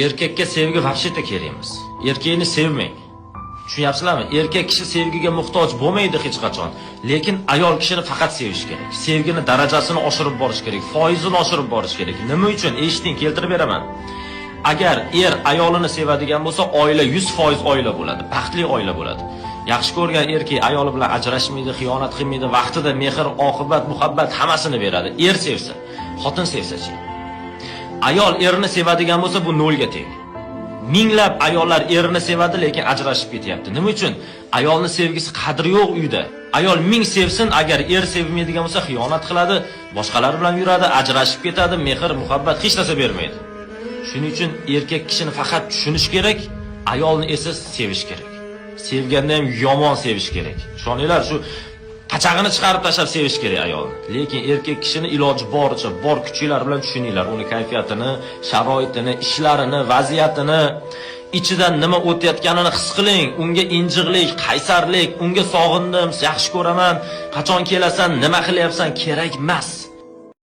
Erkakka sevgi vahshiyatda kerak emas. Erkakni sevmang. Tushunyapsizlarmi? Erkak kishi sevgiga muhtoj bo'lmaydi hech qachon. Lekin ayol kishini faqat sevish kerak. Sevgini darajasini oshirib borish kerak, foizini oshirib borish kerak. Nima uchun? Eshiting, keltirib beraman. Agar ayolini sevadigan bo'lsa, oila 100% oila bo'ladi, baxtli oila bo'ladi. Yaxshi ko'rgan erkak ayoli bilan ajrashmaydi, xiyonat qilmaydi, vaqtida mehr, oqibat, muhabbat hammasini beradi. Sevsa, xotin sevsa-chi. Ayol erini sevadigan bo'lsa, bu nolga teng. Minglab ayollar erini sevadi, lekin ajrashib ketyapti. Nima uchun? Ayolni sevgisi qadri yo'q uyda. Ayol ming sevsin, agar sevmaydigan bo'lsa, xiyonat qiladi, boshqalar bilan yuradi, ajrashib ketadi, mehr, muhabbat hech narsa bermaydi. Shuning uchun erkak kishini faqat tushunish kerak, ayolni esa sevish kerak. Sevganda ham yomon sevish kerak. Tushuninglar, shu qachag'ini chiqarib tashlab sevish kerak ayolni. Lekin erkak kishini iloji boricha bor kuchinglar bilan tushuninglar, uni kayfiyatini, sharoitini, ishlarini, vaziyatini, ichidan nima o'tayotganini his qiling. Unga injiqlik, qaysarlik, unga sog'indim, yaxshi ko'raman, qachon kelasan, nima qilyapsan kerak emas.